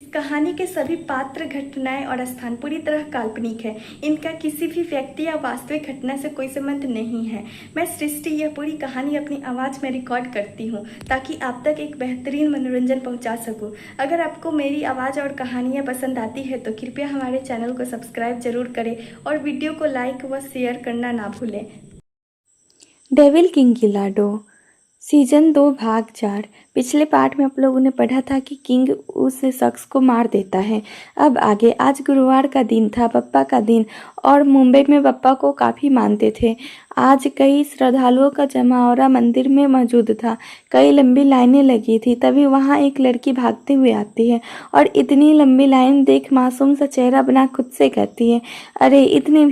इस कहानी के सभी पात्र, घटनाएं और स्थान पूरी तरह काल्पनिक है। इनका किसी भी व्यक्ति या वास्तविक घटना से कोई संबंध नहीं है। मैं सृष्टि यह पूरी कहानी अपनी आवाज़ में रिकॉर्ड करती हूँ ताकि आप तक एक बेहतरीन मनोरंजन पहुँचा सकूँ। अगर आपको मेरी आवाज़ और कहानियाँ पसंद आती है तो कृपया हमारे चैनल को सब्सक्राइब जरूर करें और वीडियो को लाइक व शेयर करना ना भूलें। डेविल किंग की लाडो सीजन 2 भाग 4। पिछले पार्ट में आप लोगों ने पढ़ा था कि किंग उस शख्स को मार देता है। अब आगे, आज गुरुवार का दिन था, बप्पा का दिन, और मुंबई में बप्पा को काफ़ी मानते थे। आज कई श्रद्धालुओं का जमावड़ा मंदिर में मौजूद था। कई लंबी लाइनें लगी थी। तभी वहाँ एक लड़की भागते हुए आती है और इतनी लंबी लाइन देख मासूम सा चेहरा बना खुद से कहती है, अरे इतनी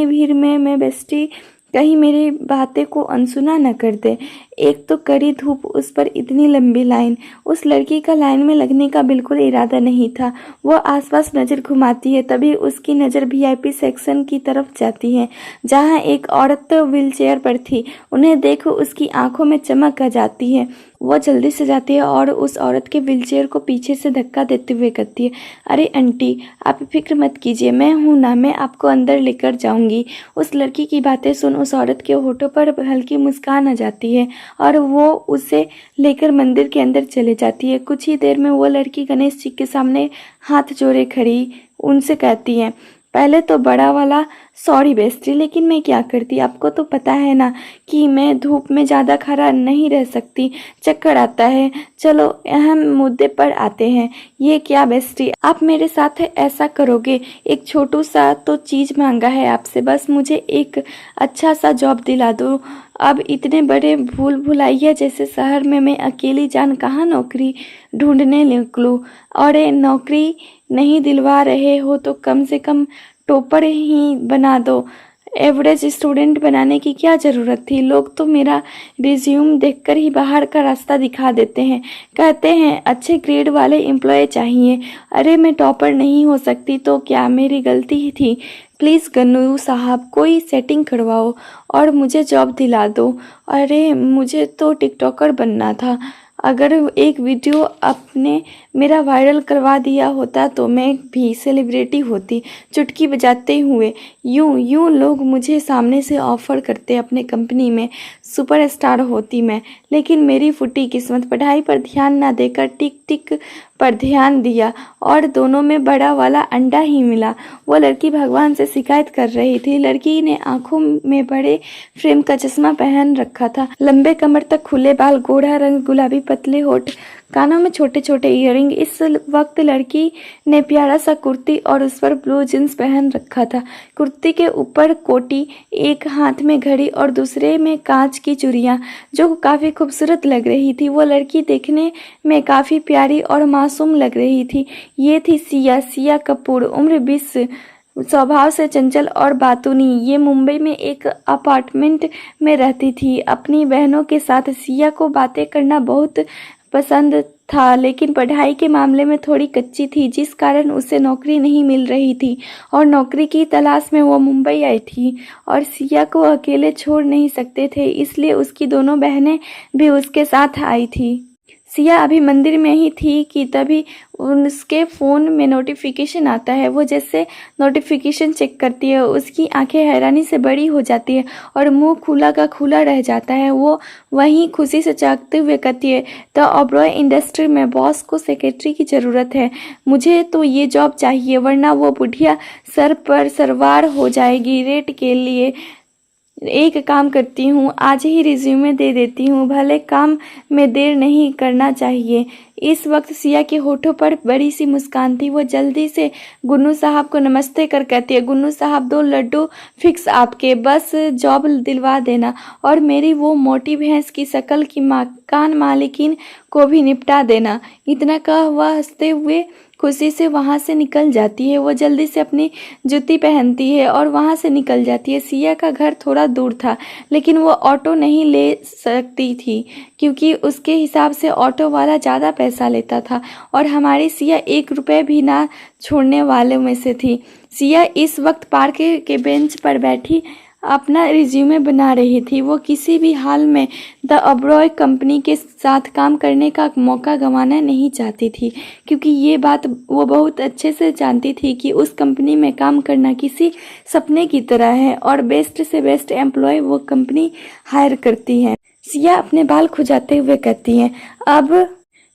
भीड़ में मैं बेस्टी कहीं मेरी बातें को अनसुना न कर दे। एक तो कड़ी धूप, उस पर इतनी लंबी लाइन। उस लड़की का लाइन में लगने का बिल्कुल इरादा नहीं था। वो आसपास नज़र घुमाती है, तभी उसकी नज़र वीआईपी सेक्शन की तरफ जाती है जहां एक औरत व्हीलचेयर पर थी। उन्हें देख उसकी आंखों में चमक आ जाती है। वो जल्दी से जाती है और उस औरत के व्हीलचेयर को पीछे से धक्का देते हुए कहती है, अरे आंटी, आप फिक्र मत कीजिए, मैं हूँ ना, मैं आपको अंदर लेकर जाऊंगी। उस लड़की की बातें सुन उस औरत के होठों पर हल्की मुस्कान आ जाती है और वो उसे लेकर मंदिर के अंदर चले जाती है। कुछ ही देर में वो लड़की गणेश जी के सामने हाथ जोड़े खड़ी उनसे कहती है, पहले तो बड़ा वाला सॉरी बेस्टी, लेकिन मैं क्या करती, आपको तो पता है ना कि मैं धूप में ज़्यादा खड़ा नहीं रह सकती, चक्कर आता है। चलो अहम मुद्दे पर आते हैं। ये क्या बेस्टी, आप मेरे साथ ऐसा करोगे? एक छोटू सा तो चीज़ मांगा है आपसे, बस मुझे एक अच्छा सा जॉब दिला दो। अब इतने बड़े भूल भुलैया जैसे शहर में मैं अकेली जान कहाँ नौकरी ढूंढने निकलूँ? और ये नौकरी नहीं दिलवा रहे हो तो कम से कम टॉपर ही बना दो। एवरेज स्टूडेंट बनाने की क्या ज़रूरत थी? लोग तो मेरा रिज्यूम देखकर ही बाहर का रास्ता दिखा देते हैं, कहते हैं अच्छे ग्रेड वाले एम्प्लॉय चाहिए। अरे मैं टॉपर नहीं हो सकती तो क्या मेरी गलती ही थी? प्लीज़ गन्नू साहब, कोई सेटिंग करवाओ और मुझे जॉब दिला दो। अरे मुझे तो टिकटॉकर बनना था। अगर एक वीडियो आपने मेरा वायरल करवा दिया होता तो मैं भी सेलिब्रिटी होती। चुटकी बजाते हुए यूं लोग मुझे सामने से ऑफ़र करते, अपने कंपनी में सुपरस्टार होती मैं। लेकिन मेरी फूटी किस्मत, पढ़ाई पर ध्यान ना देकर टिक टिक पर ध्यान दिया और दोनों में बड़ा वाला अंडा ही मिला। वो लड़की भगवान से शिकायत कर रही थी। लड़की ने आंखों में बड़े फ्रेम का चश्मा पहन रखा था, लंबे कमर तक खुले बाल, गोरा रंग, गुलाबी पतले होठ, कानों में छोटे छोटे ईयरिंग। इस वक्त लड़की ने प्यारा सा कुर्ती और उस पर ब्लू जींस पहन रखा था। कुर्ती के ऊपर कोटी, एक हाथ में घड़ी और दूसरे में कांच की चूड़ियाँ, जो काफ़ी खूबसूरत लग रही थी। वो लड़की देखने में काफ़ी प्यारी और मासूम लग रही थी। ये थी सिया कपूर, उम्र 20, स्वभाव से चंचल और बातूनी। ये मुंबई में एक अपार्टमेंट में रहती थी अपनी बहनों के साथ। सिया को बातें करना बहुत पसंद था, लेकिन पढ़ाई के मामले में थोड़ी कच्ची थी, जिस कारण उसे नौकरी नहीं मिल रही थी और नौकरी की तलाश में वो मुंबई आई थी। और सिया को अकेले छोड़ नहीं सकते थे, इसलिए उसकी दोनों बहनें भी उसके साथ आई थी। सिया अभी मंदिर में ही थी कि तभी उसके फ़ोन में नोटिफिकेशन आता है। वो जैसे नोटिफिकेशन चेक करती है, उसकी आंखें हैरानी से बड़ी हो जाती है और मुंह खुला का खुला रह जाता है। वो वहीं खुशी से चाहते हुए कहती है, द ओबरॉय इंडस्ट्री में बॉस को सेक्रेटरी की ज़रूरत है। मुझे तो ये जॉब चाहिए, वरना वो बुढ़िया सर पर सवार हो जाएगी। रेट के लिए एक काम करती हूँ, आज ही रिज्यूमे दे देती हूँ, भले काम में देर नहीं करना चाहिए। इस वक्त सिया के होठों पर बड़ी सी मुस्कान थी। वो जल्दी से गुन्नू साहब को नमस्ते कर कहती है, गुन्नू साहब 2 लड्डू फिक्स आपके, बस जॉब दिलवा देना और मेरी वो मोटी भैंस की शक्ल की मकान मालिकिन को भी निपटा देना। इतना कह वह हंसते हुए खुशी से वहाँ से निकल जाती है। वो जल्दी से अपनी जूती पहनती है और वहाँ से निकल जाती है। सिया का घर थोड़ा दूर था, लेकिन वो ऑटो नहीं ले सकती थी क्योंकि उसके हिसाब से ऑटो वाला ज़्यादा पैसा लेता था और हमारी सिया 1 रुपये भी ना छोड़ने वालों में से थी। सिया इस वक्त पार्क के बेंच पर बैठी अपना रिज्यूमे बना रही थी। वो किसी भी हाल में द ओबरॉय कंपनी के साथ काम करने का मौका गंवाना नहीं चाहती थी, क्योंकि ये बात वो बहुत अच्छे से जानती थी कि उस कंपनी में काम करना किसी सपने की तरह है और बेस्ट से बेस्ट एम्प्लॉय वो कंपनी हायर करती है। सिया अपने बाल खुजाते हुए कहती है, अब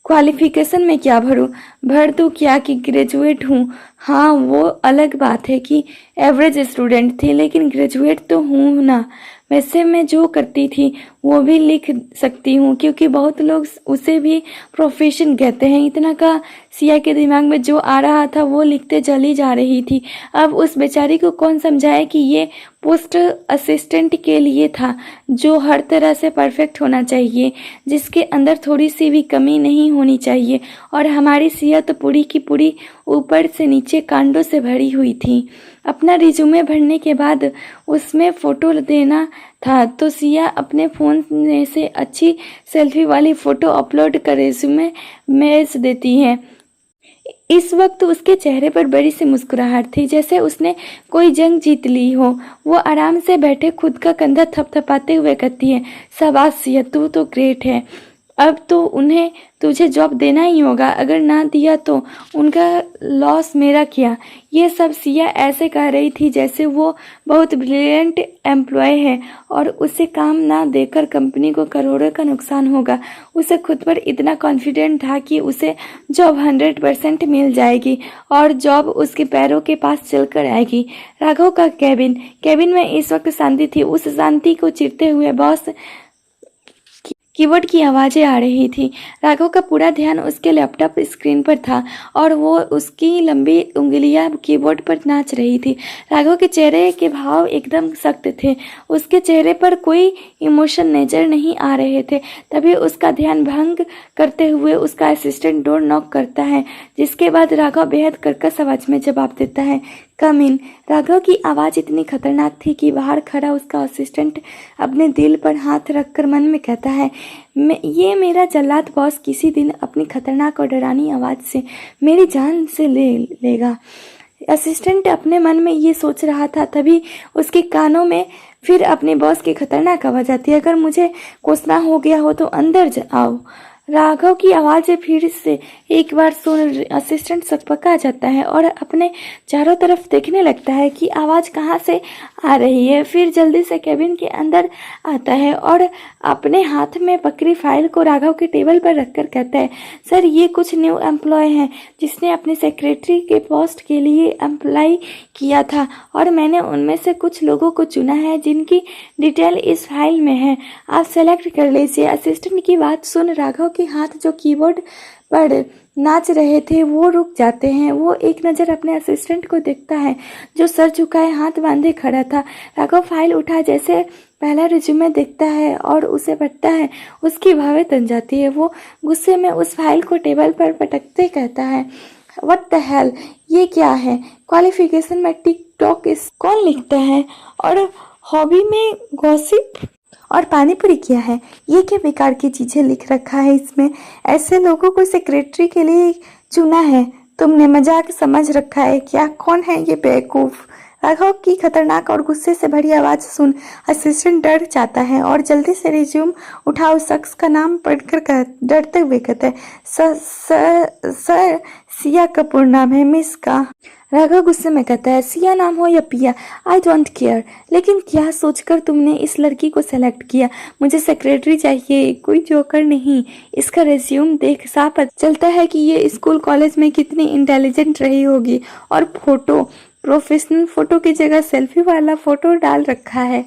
क्वालिफिकेशन में क्या भर दूँ क्या कि ग्रेजुएट हूँ। हाँ, वो अलग बात है कि एवरेज स्टूडेंट थी, लेकिन ग्रेजुएट तो हूँ ना। वैसे मैं जो करती थी वो भी लिख सकती हूँ, क्योंकि बहुत लोग उसे भी प्रोफेशन कहते हैं। इतना का सिया के दिमाग में जो आ रहा था वो लिखते चली जा रही थी। अब उस बेचारी को कौन समझाए कि ये पोस्ट असिस्टेंट के लिए था, जो हर तरह से परफेक्ट होना चाहिए, जिसके अंदर थोड़ी सी भी कमी नहीं होनी चाहिए। और हमारी सिया तो पूरी की पूरी ऊपर से नीचे कांडों से भरी हुई थी। अपना रिज्यूमे भरने के बाद उसमें फ़ोटो देना था, तो सिया अपने फ़ोन में से अच्छी सेल्फी वाली फ़ोटो अपलोड कर रिज्यूमे भेज देती है। इस वक्त उसके चेहरे पर बड़ी सी मुस्कुराहट थी, जैसे उसने कोई जंग जीत ली हो। वो आराम से बैठे खुद का कंधा थपथपाते हुए कहती है, शाबाश सिया, तू तो ग्रेट है। अब तो उन्हें तुझे जॉब देना ही होगा, अगर ना दिया तो उनका लॉस मेरा क्या। ये सब सिया ऐसे कह रही थी जैसे वो बहुत ब्रिलियंट एम्प्लॉय है और उसे काम ना देकर कंपनी को करोड़ों का नुकसान होगा। उसे खुद पर इतना कॉन्फिडेंट था कि उसे जॉब 100% मिल जाएगी और जॉब उसके पैरों के पास चलकर आएगी। राघव का कैबिन में इस वक्त शांति थी। उस शांति को चीरते हुए बॉस कीबोर्ड की आवाज़ें आ रही थी। राघव का पूरा ध्यान उसके लैपटॉप स्क्रीन पर था और वो उसकी लंबी उंगलियां कीबोर्ड पर नाच रही थी। राघव के चेहरे के भाव एकदम सख्त थे। उसके चेहरे पर कोई इमोशन नजर नहीं आ रहे थे। तभी उसका ध्यान भंग करते हुए उसका असिस्टेंट डोर नॉक करता है, जिसके बाद राघव बेहद कर्कश आवाज में जवाब देता है, कम इन। राघव की आवाज़ इतनी खतरनाक थी कि बाहर खड़ा उसका असिस्टेंट अपने दिल पर हाथ रखकर मन में कहता है, ये मेरा जल्लाद बॉस किसी दिन अपनी खतरनाक और डरानी आवाज़ से मेरी जान से ले लेगा। असिस्टेंट अपने मन में ये सोच रहा था, तभी उसके कानों में फिर अपने बॉस की खतरनाक आवाज़ आती है, अगर मुझे कोसना हो गया हो तो अंदर आओ। राघव की आवाज़ फिर से एक बार सुन असिस्टेंट सकपका जाता है और अपने चारों तरफ देखने लगता है कि आवाज़ कहाँ से आ रही है। फिर जल्दी से कैबिन के अंदर आता है और अपने हाथ में पकड़ी फाइल को राघव के टेबल पर रखकर कहता है, सर, ये कुछ न्यू एम्प्लॉय हैं जिसने अपने सेक्रेटरी के पोस्ट के लिए अप्लाई किया था और मैंने उनमें से कुछ लोगों को चुना है जिनकी डिटेल इस फाइल में है, आप सेलेक्ट कर लीजिए। असिस्टेंट की बात सुन राघव के हाथ जो कीबोर्ड पर नाच रहे थे वो रुक जाते हैं। वो एक नज़र अपने असिस्टेंट को देखता है जो सर झुकाए हाथ बांधे खड़ा था। राघव फाइल उठा जैसे पहला रिज्यूमे देखता है और उसे पढ़ता है, उसकी भावें तन जाती है। वो गुस्से में उस फाइल को टेबल पर पटकते कहता है, व्हाट द हेल, ये क्या है? क्वालिफिकेशन में टिकटॉक इस कौन लिखता है और हॉबी में गॉसिप और पानीपुरी किया है? ये क्या बेकार की चीज़ें लिख रखा है इसमें? ऐसे लोगों को सेक्रेटरी के लिए चुना है? तुमने मजाक समझ रखा है क्या? कौन है ये बेवकूफ़? राघव की खतरनाक और गुस्से से भरी आवाज़ सुन असिस्टेंट डर जाता है और जल्दी से रिज्यूम उठा उस शख्स का नाम पढ़कर डरते हुए कहता है, सर, सिया कपूर नाम है, मिस का। राघव गुस्से में कहता है, सिया नाम हो या पिया, आई डोंट केयर, लेकिन क्या सोचकर तुमने इस लड़की को सेलेक्ट किया? मुझे सेक्रेटरी चाहिए, कोई जोकर नहीं। इसका रिज्यूम देख साफ पता चलता है कि ये स्कूल कॉलेज में कितनी इंटेलिजेंट रही होगी। और फोटो, प्रोफेशनल फोटो की जगह सेल्फी वाला फोटो डाल रखा है।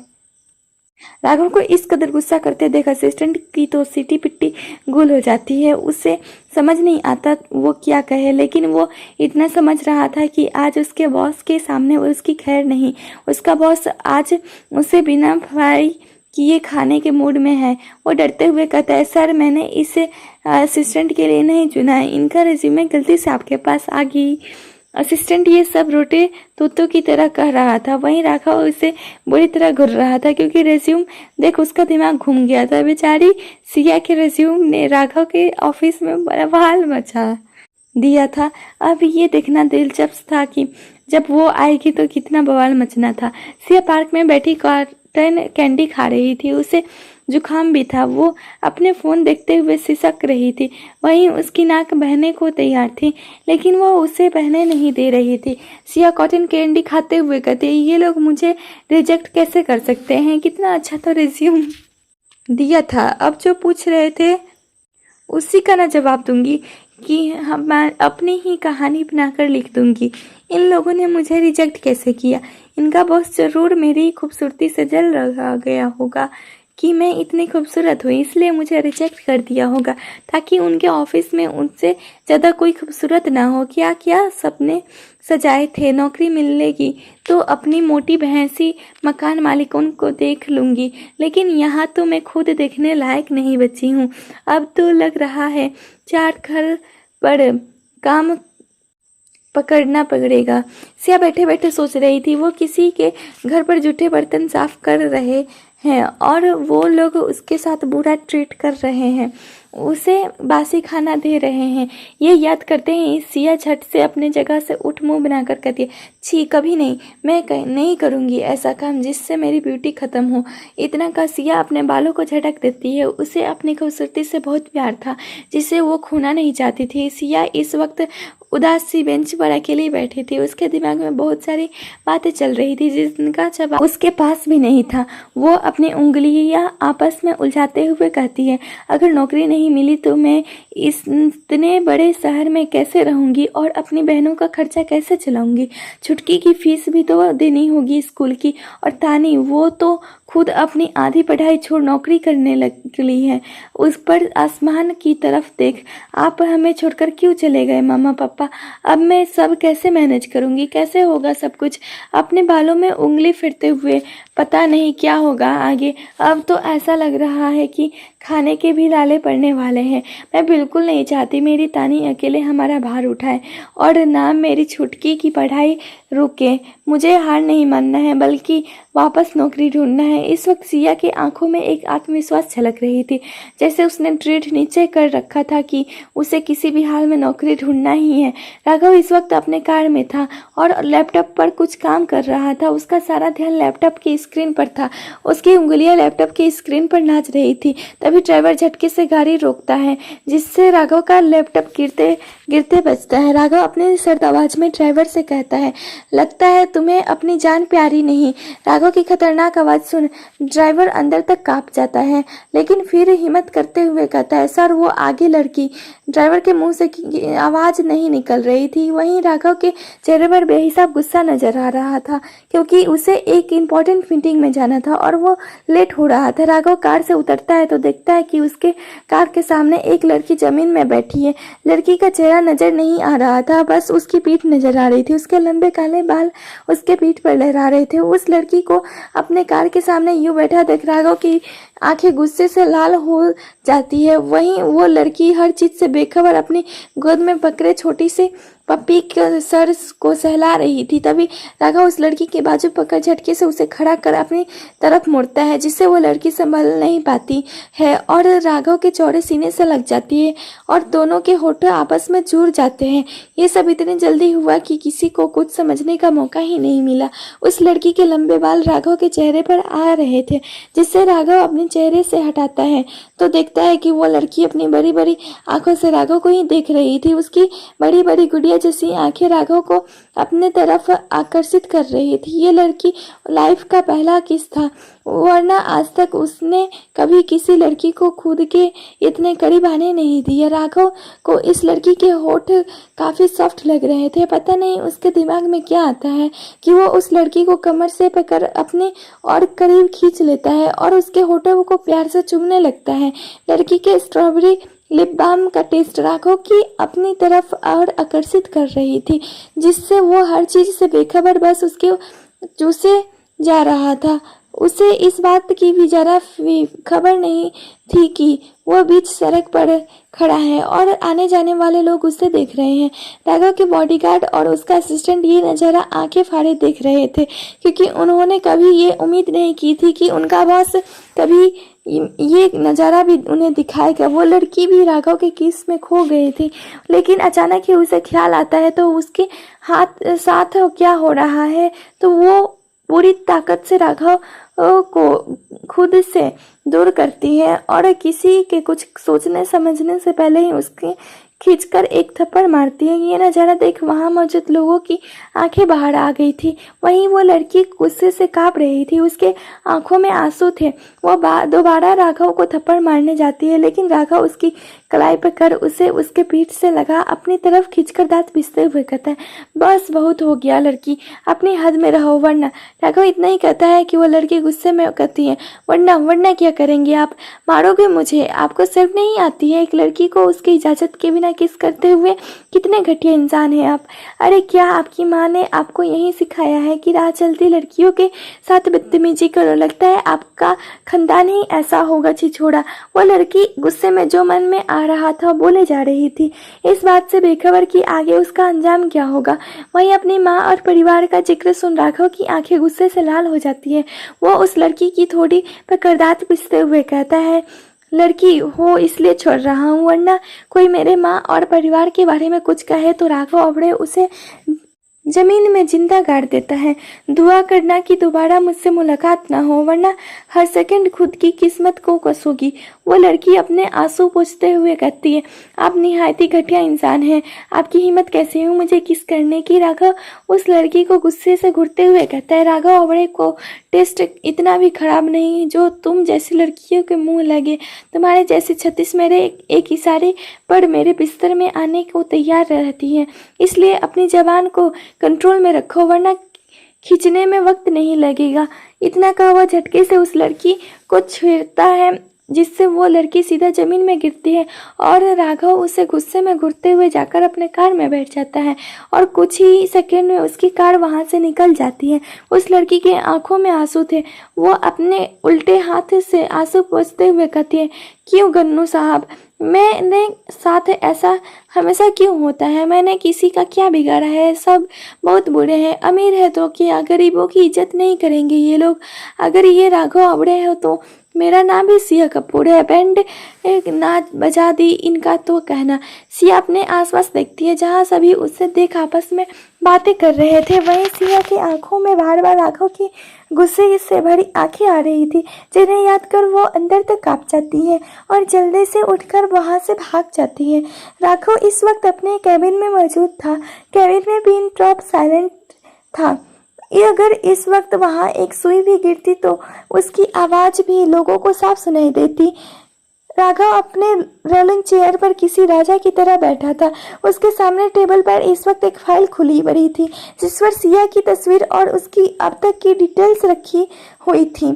राघव को इस कदर गुस्सा करते देख असिस्टेंट की तो सीटी पिट्टी गुल हो जाती है। उसे समझ नहीं आता वो क्या कहे, लेकिन वो इतना समझ रहा था कि आज उसके बॉस के सामने उसकी खैर नहीं। उसका बॉस आज उसे बिना फ्राई किए खाने के मूड में है। वो डरते हुए कहता है, सर, मैंने इसे असिस्टेंट के लिए नहीं चुना है, इनका रिज्यूमे गलती से आपके पास आ गई। असिस्टेंट ये सब रोटे तोतों की तरह कह रहा था, वहीं राघव उसे बुरी तरह घूर रहा था क्योंकि रेज्यूम देख उसका दिमाग घूम गया था। बेचारी सिया के रेज्यूम ने राघव के ऑफिस में बड़ा बवाल मचा दिया था। अब ये देखना दिलचस्प था कि जब वो आएगी तो कितना बवाल मचना था। सिया पार्क में बैठी कार कॉटन कैंडी खा रही थी। उसे जुकाम भी था। वो अपने फ़ोन देखते हुए सिसक रही थी। वहीं उसकी नाक बहने को तैयार थी, लेकिन वो उसे बहने नहीं दे रही थी। सिया कॉटन कैंडी खाते हुए कहती, ये लोग मुझे रिजेक्ट कैसे कर सकते हैं? कितना अच्छा तो रिज्यूम दिया था। अब जो पूछ रहे थे उसी का ना जवाब दूंगी कि मैं अपनी ही कहानी बनाकर लिख दूंगी। इन लोगों ने मुझे रिजेक्ट कैसे किया? इनका बॉस ज़रूर मेरी खूबसूरती से जल रहा गया होगा कि मैं इतनी खूबसूरत हुई, इसलिए मुझे रिजेक्ट कर दिया होगा ताकि उनके ऑफिस में उनसे ज़्यादा कोई खूबसूरत ना हो। क्या क्या सपने सजाए थे, नौकरी मिलेगी तो अपनी मोटी भैंसी मकान मालिकों को देख लूँगी, लेकिन यहाँ तो मैं खुद देखने लायक नहीं बची हूँ। अब तो लग रहा है 4 घर पर काम पकड़ना पड़ेगा। सिया बैठे बैठे सोच रही थी, वो किसी के घर पर जूठे बर्तन साफ कर रहे हैं और वो लोग उसके साथ बुरा ट्रीट कर रहे हैं, उसे बासी खाना दे रहे हैं। ये याद करते ही सिया झट से अपने जगह से उठ मुंह बनाकर कहती है, छी, कभी नहीं, मैं नहीं करूँगी ऐसा काम जिससे मेरी ब्यूटी ख़त्म हो। इतना का सिया अपने बालों को झटक देती है। उसे अपनी खूबसूरती से बहुत प्यार था जिसे वो खोना नहीं चाहती थी। सिया इस वक्त उदास सी बेंच पर अकेली बैठी थी। उसके दिमाग में बहुत सारी बातें चल रही थी जिनका जवाब उसके पास भी नहीं था। वो अपनी उंगलियां आपस में उलझाते हुए कहती है, अगर नौकरी नहीं मिली तो मैं इतने बड़े शहर में कैसे रहूंगी और अपनी बहनों का खर्चा कैसे चलाऊंगी? छुटकी की फीस भी तो देनी होगी स्कूल की। और तानी, वो तो खुद अपनी आधी पढ़ाई छोड़ नौकरी करने लगी है। उस पर आसमान की तरफ देख। आप हमें छोड़कर क्यों चले गए मामा पापा? अब मैं सब कैसे मैनेज करूंगी? कैसे होगा सब कुछ? अपने बालों में उंगली फिरते हुए, पता नहीं क्या होगा आगे। अब तो ऐसा लग रहा है कि खाने के भी लाले पड़ने वाले हैं। मैं बिल्कुल नहीं चाहती मेरी तानी अकेले हमारा भार उठाए और ना मेरी छुटकी की पढ़ाई रुके। मुझे हार नहीं मानना है, बल्कि वापस नौकरी ढूंढना है। इस वक्त सिया की आंखों में एक आत्मविश्वास झलक रही थी, जैसे उसने दृढ़ निश्चय कर रखा था कि उसे किसी भी हाल में नौकरी ढूंढना ही है। राघव इस वक्त अपने कार में था और लैपटॉप पर कुछ काम कर रहा था। उसका सारा ध्यान लैपटॉप की स्क्रीन पर था। उसकी उंगलियां लैपटॉप की स्क्रीन पर नाच रही थी। तभी ड्राइवर झटके से गाड़ी रोकता है, जिससे राघव का लैपटॉप गिरते गिरते बचता है। राघव अपनी सर्द आवाज में ड्राइवर से कहता है, लगता है तुम्हें अपनी जान प्यारी नहीं। राघव की खतरनाक आवाज सुन ड्राइवर अंदर तक कांप जाता है, लेकिन फिर हिम्मत करते हुए कहता है, सर वो आगे लड़की। ड्राइवर के मुंह से आवाज नहीं निकल रही थी। वहीं राघव के चेहरे पर बेहिसाब गुस्सा नजर आ रहा था, क्योंकि उसे एक इम्पोर्टेंट मीटिंग में जाना था और वो लेट हो रहा था। राघव कार से उतरता है तो देखता है कि उसके कार के सामने एक लड़की जमीन में बैठी है। लड़की का चेहरा नजर नहीं आ रहा था, बस उसकी पीठ नजर आ रही थी। उसके लंबे काले बाल उसके पीठ पर लहरा रहे थे। उस लड़की को अपने कार के सामने यूं बैठा देख राघव की आंखें गुस्से से लाल हो जाती है। वहीं वो लड़की हर चीज से बेखबर अपनी गोद में पकड़े छोटी सी पप्पी के सर को सहला रही थी। तभी राघव उस लड़की के बाजू पकड़ झटके से उसे खड़ा कर अपनी तरफ मुड़ता है, जिससे वो लड़की संभल नहीं पाती है और राघव के चौड़े सीने से लग जाती है और दोनों के होठ आपस में जुड़ जाते हैं। ये सब इतनी जल्दी हुआ कि किसी को कुछ समझने का मौका ही नहीं मिला। उस लड़की के लंबे बाल राघव के चेहरे पर आ रहे थे, जिससे राघव अपने चेहरे से हटाता है तो देखता है कि वो लड़की अपनी बड़ी बड़ी आंखों से राघव को ही देख रही थी। उसकी बड़ी बड़ी गुड़िया जैसी आंखें राघव को अपने तरफ आकर्षित कर रही थी। ये लड़की लाइफ का पहला किस था, वरना आज तक उसने कभी किसी लड़की को खुद के इतने करीब आने नहीं दिया। राघव को इस लड़की के होठ काफी सॉफ्ट लग रहे थे। पता नहीं उसके दिमाग में क्या आता है कि वो उस लड़की को कमर से पकड़ अपने और करीब खींच लेता है और उसके होठों को प्यार से चूमने लगता है। लड़की के स्ट्रॉबेरी लिप बाम का टेस्ट राघव की अपनी तरफ और आकर्षित कर रही थी, जिससे वो हर चीज से बेखबर बस उसके चूसे जा रहा था। उसे इस बात की भी जरा खबर नहीं थी कि वो बीच सड़क पर खड़ा है और आने जाने वाले लोग उसे देख रहे हैं। राघव के बॉडीगार्ड और उसका असिस्टेंट ये नज़ारा आंखें फाड़े देख रहे थे, क्योंकि उन्होंने कभी ये उम्मीद नहीं की थी कि उनका बॉस कभी ये नज़ारा भी उन्हें दिखाएगा। वो लड़की भी राघव के किस में खो गई थी, लेकिन अचानक ही उसे ख्याल आता है तो उसके हाथ साथ क्या हो रहा है, तो वो पूरी ताकत से राघव को खुद से दूर करती है और किसी के कुछ सोचने समझने से पहले ही उसके खींचकर एक थप्पड़ मारती है। ये नज़ारा देख वहाँ मौजूद लोगों की आंखें बाहर आ गई थी। वहीं वो लड़की गुस्से से कांप रही थी, उसके आंखों में आंसू थे। वो दोबारा राघव को थप्पड़ मारने जाती है, लेकिन राघव उसकी कलाई पर कर उसे उसके पीठ से लगा अपनी तरफ खींचकर दांत पीसते हुए कहता है, बस बहुत हो गया लड़की, अपनी हद में रहो वरना। राघव इतना ही कहता है कि वो लड़की गुस्से में कहती है, वरना क्या करेंगे आप, मारोगे मुझे? आपको सिर्फ नहीं आती है एक लड़की को उसकी इजाज़त के बिना किस करते हुए? कितने घटिया इंसान हैं आप। अरे क्या आपकी माँ ने आपको यही सिखाया है कि राह चलती लड़कियों के साथ बदतमीजी करो? लगता है आपका खानदान ही ऐसा होगा छिछोड़ा। वो लड़की गुस्से में जो मन में आ रहा था बोले जा रही थी, इस बात से बेखबर कि आगे उसका अंजाम क्या होगा। वहीं अपनी माँ और परिवार का जिक्र सुन राघव की आंखें गुस्से से लाल हो जाती है। वो उस लड़की की थोड़ी पर करदात पिसते हुए कहता है, लड़की हो इसलिए छोड़ रहा हूँ, वरना कोई मेरे माँ और परिवार के बारे में कुछ कहे तो राघव अबड़े उसे जमीन में जिंदा गाड़ देता है। दुआ करना कि दोबारा मुझसे मुलाकात ना हो, वरना हर सेकंड खुद की किस्मत को कसोगी। वो लड़की अपने आंसू पोंछते हुए कहती है, आप निहायती घटिया इंसान हैं, आपकी हिम्मत कैसे हुई मुझे किस करने की? राघव उस लड़की को गुस्से से घूरते हुए कहता है, राघव अबड़े को टेस्ट इतना भी खराब नहीं जो तुम जैसी लड़कियों के मुंह लगे। तुम्हारे जैसी 36 मेरे एक इशारे पर मेरे बिस्तर में आने को तैयार रहती है, इसलिए अपनी जबान को कंट्रोल में रखो वरना खींचने में वक्त नहीं लगेगा। इतना कहा वह झटके से उस लड़की को छेड़ता है, जिससे वो लड़की सीधा जमीन में गिरती है और राघव उसे गुस्से में घूरते हुए जाकर अपने कार में बैठ जाता है और कुछ ही सेकंड में उसकी कार वहां से निकल जाती है। उस लड़की के आंखों में आंसू थे। वो अपने उल्टे हाथ से आंसू पोंछते हुए कहती है, क्यों गन्नू साहब, मैंने साथ ऐसा हमेशा क्यों होता है? मैंने किसी का क्या बिगाड़ा है? सब बहुत बुरे हैं, अमीर है तो क्या, गरीबों की इज्जत नहीं करेंगे ये लोग? अगर ये राघव अबड़े हो तो मेरा नाम भी सिया कपूर है। बैंड एक नाच बजा दी इनका तो कहना। सिया अपने आसपास देखती है, जहाँ सभी उससे देख आपस में बातें कर रहे थे। वहीं सिया की आंखों में बार बार राघव की गुस्से से भरी आंखें आ रही थी, जिन्हें याद कर वो अंदर तक कांप जाती है और जल्दी से उठकर वहां से भाग जाती है। राघव इस वक्त अपने कैबिन में मौजूद था। कैबिन में पिन ड्रॉप साइलेंट था। अगर इस वक्त वहां एक सुई भी गिरती तो उसकी आवाज भी लोगों को साफ सुनाई देती। राघव अपने रोलिंग चेयर पर किसी राजा की तरह बैठा था। उसके सामने टेबल पर इस वक्त एक फाइल खुली पड़ी थी, जिस पर सिया की तस्वीर और उसकी अब तक की डिटेल्स रखी हुई थी।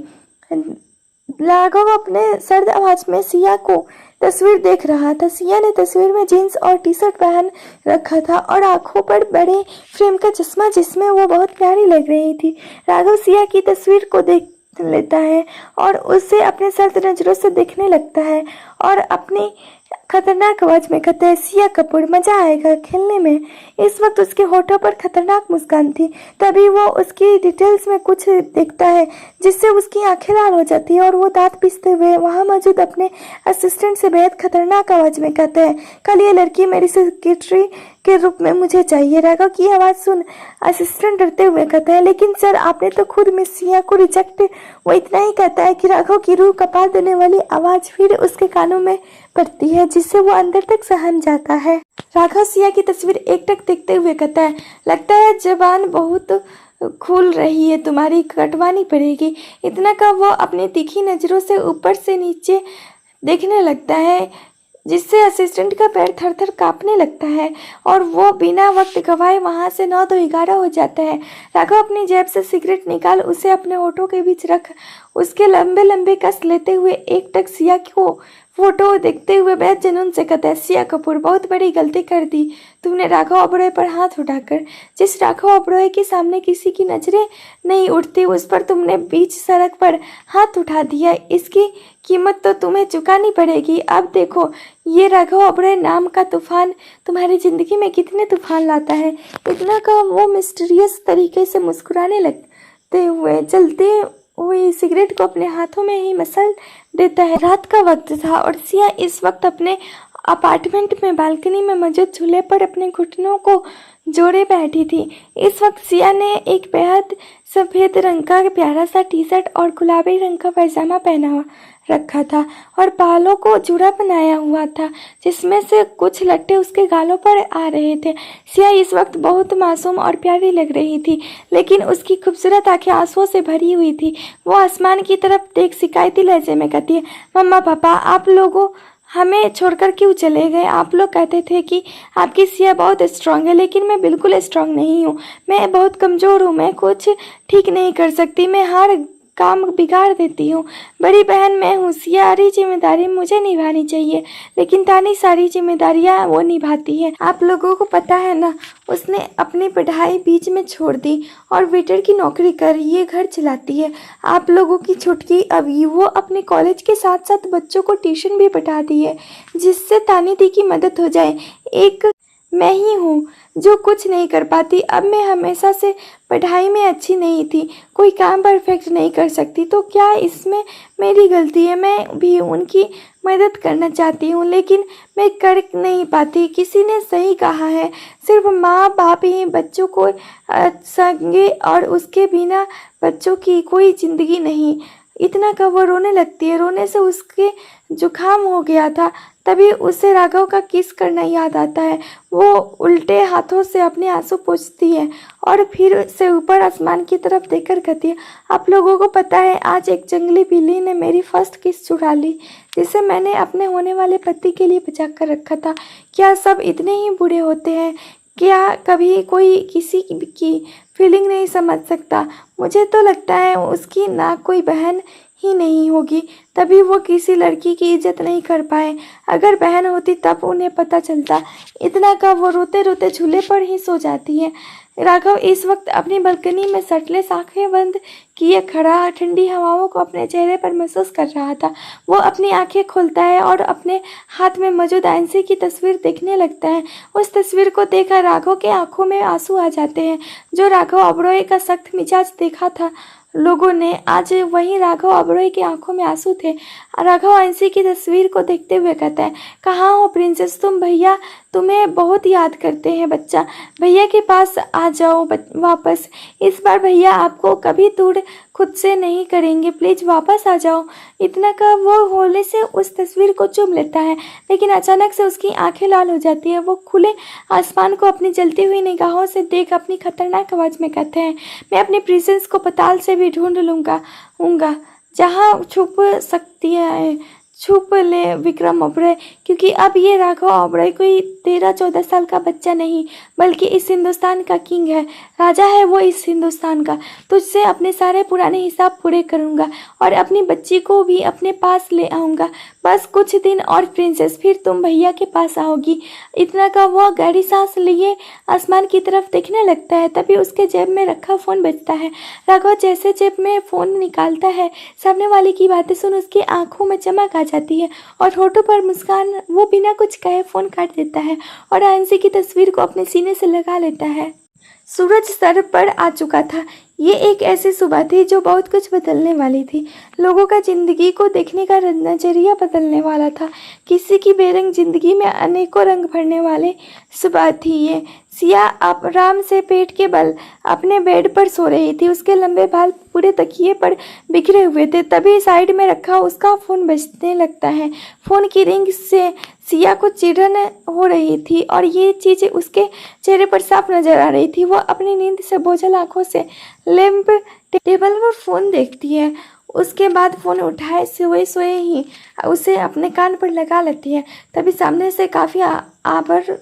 राघव अपने सर्द आवाज में सिया को तस्वीर देख रहा था। सिया ने तस्वीर में जीन्स और टी शर्ट पहन रखा था और आंखों पर बड़े फ्रेम का चश्मा, जिसमें वो बहुत प्यारी लग रही थी। राघव सिया की तस्वीर को देख लेता है और उसे अपने सर्द नजरों से देखने लगता है और अपनी खतरनाक आवाज में कहता है, सिया कपूर, मजा आएगा खेलने में। इस वक्त उसके होठों पर खतरनाक मुस्कान थी। तभी वो उसकी डिटेल्स में कुछ देखता है, जिससे उसकी आंखें लाल हो जाती है और वो दांत पीसते हुए वहां मौजूद अपने असिस्टेंट से बेहद खतरनाक आवाज में कहता है, कल ये लड़की मेरी सेक्रेटरी के रूप में मुझे चाहिए। राघव की आवाज सुन असिस्टेंट डरते हुए कहता है, लेकिन सर आपने तो खुद मिस सिया को रिजेक्ट। वो इतना ही कहता है कि राघव की रूह कपा देने वाली आवाज फिर उसके कानों में पड़ती है, जिससे वो अंदर तक सहम जाता है। राघव सिया की तस्वीर एकटक देखते हुए कहता है, लगता है जबान बहुत खुल रही है, तुम्हारी कटवानी पड़ेगी। इतना का वो अपनी तीखी नजरों से ऊपर से नीचे देखने लगता है, जिससे असिस्टेंट का पैर थर थर कांपने लगता है और वो बिना वक्त गवाए वहां से 9-11 हो जाता है। राघव अपनी जेब से सिगरेट निकाल उसे अपने होठों के बीच रख उसके लंबे लंबे कस लेते हुए एक टक सिया को फोटो देखते हुए बेहद जुनून से कहता है, सिया कपूर, बहुत बड़ी गलती कर दी तुमने राघव ओबरॉय पर हाथ उठाकर। जिस राघव ओबरॉय के सामने किसी की नजरें नहीं उठती, उस पर तुमने बीच सड़क पर हाथ उठा दिया। इसकी कीमत तो तुम्हें चुकानी पड़ेगी। अब देखो ये राघव ओबरॉय नाम का तूफान तुम्हारी जिंदगी में कितने तूफान लाता है। इतना का वो मिस्टीरियस तरीके से मुस्कुराने लगते हुए जलते हुए सिगरेट को अपने हाथों में ही मसल देता है। रात का वक्त था और सिया इस वक्त अपने अपार्टमेंट में बालकनी में मौजूद झूले पर अपने घुटनों को जोड़े बैठी थी। इस वक्त सिया ने एक बेहद सफ़ेद रंग का प्यारा सा टी शर्ट और गुलाबी रंग का पैजामा पहना रखा था और बालों को जुड़ा बनाया हुआ था, जिसमें से कुछ लट्टे उसके गालों पर आ रहे थे। सिया इस वक्त बहुत मासूम और प्यारी लग रही थी, लेकिन उसकी खूबसूरत आंखें आंसुओं से भरी हुई थी। वो आसमान की तरफ देख शिकायती लहजे में कहती है, मम्मा पापा, आप लोगों हमें छोड़कर क्यों चले गए? आप लोग कहते थे कि आपकी सिया बहुत स्ट्रांग है, लेकिन मैं बिल्कुल स्ट्रांग नहीं हूँ। मैं बहुत कमज़ोर हूँ, मैं कुछ ठीक नहीं कर सकती, मैं हर काम बिगाड़ देती हूँ। बड़ी बहन मैं हूँ, सारी जिम्मेदारी मुझे निभानी चाहिए, लेकिन तानी सारी जिम्मेदारियाँ वो निभाती है। आप लोगों को पता है ना, उसने अपनी पढ़ाई बीच में छोड़ दी और वेटर की नौकरी कर ये घर चलाती है। आप लोगों की छुटकी अभी वो अपने कॉलेज के साथ साथ बच्चों को ट्यूशन भी पढ़ाती है, जिससे तानी दी की मदद हो जाए। एक मैं ही हूँ जो कुछ नहीं कर पाती। अब मैं हमेशा से पढ़ाई में अच्छी नहीं थी, कोई काम परफेक्ट नहीं कर सकती, तो क्या इसमें मेरी गलती है? मैं भी उनकी मदद करना चाहती हूँ, लेकिन मैं कर नहीं पाती। किसी ने सही कहा है, सिर्फ माँ बाप ही बच्चों को संगे और उसके बिना बच्चों की कोई ज़िंदगी नहीं। इतना का वो रोने लगती है। रोने से उसके जुकाम हो गया था, तभी उसे राघव का किस करना याद आता है। वो उल्टे हाथों से अपने आंसू पोंछती है और फिर से ऊपर आसमान की तरफ देखकर कहती है, आप लोगों को पता है, आज एक जंगली बिल्ली ने मेरी फर्स्ट किस चुरा ली, जिसे मैंने अपने होने वाले पति के लिए बचा कर रखा था। क्या सब इतने ही बुरे होते हैं? क्या कभी कोई किसी की फीलिंग नहीं समझ सकता? मुझे तो लगता है उसकी ना कोई बहन ही नहीं होगी, तभी वो किसी लड़की की इज्जत नहीं कर पाए। अगर बहन होती तब उन्हें पता चलता। इतना का वो रोते रोते झूले पर ही सो जाती है। राघव इस वक्त अपनी बालकनी में शर्टलेस आंखें बंद किए खड़ा ठंडी हवाओं को अपने चेहरे पर महसूस कर रहा था। वो अपनी आंखें खोलता है और अपने हाथ में मौजूद आंसी की तस्वीर देखने लगता है। उस तस्वीर को देखकर राघव के आंखों में आंसू आ जाते हैं। जो राघव ओबरॉय का सख्त मिजाज देखा था लोगों ने, आज वहीं राघव ओबरॉय की आंखों में आंसू थे। राघव आंसी की तस्वीर को देखते हुए कहता है, कहाँ हो प्रिंसेस तुम? भैया तुम्हें बहुत याद करते हैं बच्चा, भैया के पास आ जाओ वापस। इस बार भैया आपको कभी दूर खुद से नहीं करेंगे, प्लीज़ वापस आ जाओ। इतना का वो होले से उस तस्वीर को चूम लेता है, लेकिन अचानक से उसकी आंखें लाल हो जाती है। वो खुले आसमान को अपनी जलती हुई निगाहों से देख अपनी खतरनाक आवाज़ में कहते हैं, मैं अपनी प्रिंसेस को पताल से भी ढूंढ लूँगा, जहाँ छुप सकती है छुप ले विक्रम ओबरॉय, क्योंकि अब ये राघव ओबरॉय कोई 13-14 साल का बच्चा नहीं, बल्कि इस हिंदुस्तान का किंग है, राजा है वो इस हिंदुस्तान का। तुझसे अपने सारे पुराने हिसाब पूरे करूँगा और अपनी बच्ची को भी अपने पास ले आऊँगा। बस कुछ दिन और प्रिंसेस, फिर तुम भैया के पास आओगी। इतना का वो गहरी सांस लिए आसमान की तरफ देखने लगता है। तभी उसके जेब में रखा फ़ोन बजता है। राघव जैसे जेब में फ़ोन निकालता है, सामने वाले की बातें सुन उसकी आंखों में चमक आ जाती है और होठों पर मुस्कान। वो बिना कुछ कहे फ़ोन काट देता है और आंसी की तस्वीर को अपने सीने से लगा लेता है। सूरज सर पर आ चुका था। ये एक ऐसी सुबह थी जो बहुत कुछ बदलने वाली थी। लोगों का ज़िंदगी को देखने का नज़रिया बदलने वाला था। किसी की बेरंग ज़िंदगी में अनेकों रंग भरने वाले सुबह थी ये। सिया आराम से पेट के बल अपने बेड पर सो रही थी। उसके लंबे बाल पूरे तकिए पर बिखरे हुए थे। तभी साइड में रखा उसका फ़ोन बजने लगता है। फ़ोन की रिंग से सिया को चिढ़न हो रही थी और ये चीज़ उसके चेहरे पर साफ नजर आ रही थी। वो अपनी नींद से बोझल आंखों से लैंप टेबल पर फ़ोन देखती है। उसके बाद फ़ोन उठाए सोए ही उसे अपने कान पर लगा लेती है। तभी सामने से काफ़ी आबर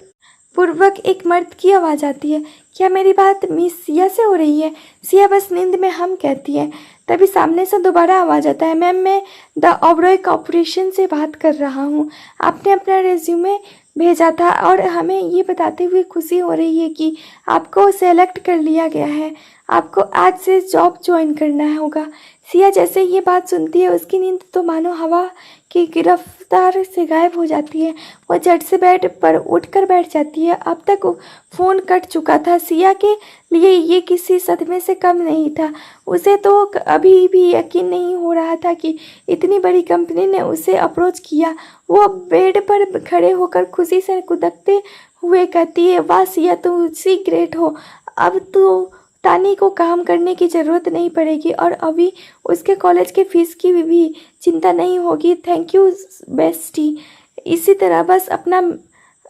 पूर्वक एक मर्द की आवाज़ आती है, क्या मेरी बात मिस सिया से हो रही है? सिया बस नींद में हम कहती है। तभी सामने से दोबारा आवाज़ आता है, मैम मैं द ओबरॉय कॉर्पोरेशन से बात कर रहा हूँ। आपने अपना रेज्यूमे भेजा था और हमें ये बताते हुए खुशी हो रही है कि आपको सेलेक्ट कर लिया गया है। आपको आज से जॉब ज्वाइन करना होगा। सिया जैसे ये बात सुनती है उसकी नींद तो मानो हवा की गिरफ्तार से गायब हो जाती है। वो झट से बेड पर उठकर बैठ जाती है। अब तक फ़ोन कट चुका था। सिया के लिए ये किसी सदमे से कम नहीं था। उसे तो अभी भी यकीन नहीं हो रहा था कि इतनी बड़ी कंपनी ने उसे अप्रोच किया। वो बेड पर खड़े होकर खुशी से कुदकते हुए कहती है, वाह सिया, तुम सी ग्रेट हो। अब तो तानी को काम करने की ज़रूरत नहीं पड़ेगी और अभी उसके कॉलेज के फीस की भी चिंता नहीं होगी। Thank you bestie. इसी तरह बस अपना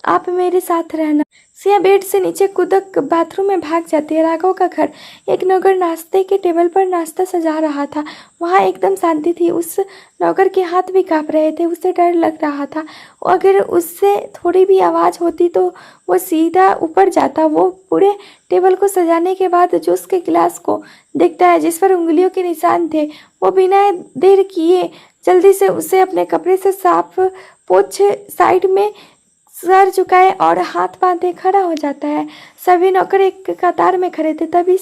आप मेरे साथ रहना। सिया बेड से नीचे कूदक बाथरूम में भाग जाती है। राघव का घर। एक नौकर नाश्ते के टेबल पर नाश्ता सजा रहा था। वहाँ एकदम शांति थी। उस नौकर के हाथ भी काँप रहे थे। उसे डर लग रहा था अगर उससे थोड़ी भी आवाज़ होती तो वो सीधा ऊपर जाता। वो पूरे टेबल को सजाने के बाद जूस के गिलास को देखता है जिस पर उंगलियों के निशान थे। वो बिना देर किए जल्दी से उसे अपने कपड़े से साफ पोंछ साइड में सर झुकाए और हाथ बांधे खड़ा हो जाता है। सभी नौकर एक कतार में खड़े थे। तभी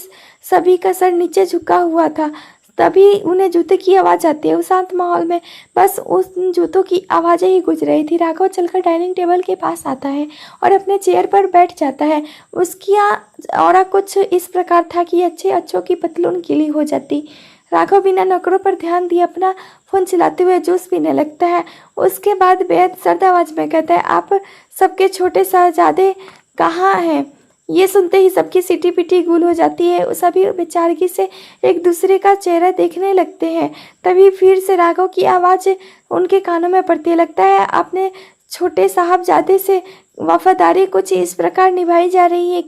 सभी का सर नीचे झुका हुआ था। तभी उन्हें जूते की आवाज़ आती है। उस शांत माहौल में बस उन जूतों की आवाज़ें ही गूंज रही थी। राघव चलकर डाइनिंग टेबल के पास आता है और अपने चेयर पर बैठ जाता है। उसकी ऑरा कुछ इस प्रकार था कि अच्छे अच्छों की पतलून गीली हो जाती। राघव बिना नौकरों पर ध्यान दिए अपना फ़ोन चलाते हुए जूस पीने लगता है। उसके बाद बेहद सर्द आवाज़ में कहता है, आप सबके छोटे साहबजादे कहाँ हैं? ये सुनते ही सबकी सीटी पीटी गुल हो जाती है। सभी बेचारगी से एक दूसरे का चेहरा देखने लगते हैं। तभी फिर से राघव की आवाज़ उनके कानों में पड़ती है। लगता है आपने छोटे साहबजादे से वफादारी कुछ इस प्रकार निभाई जा रही है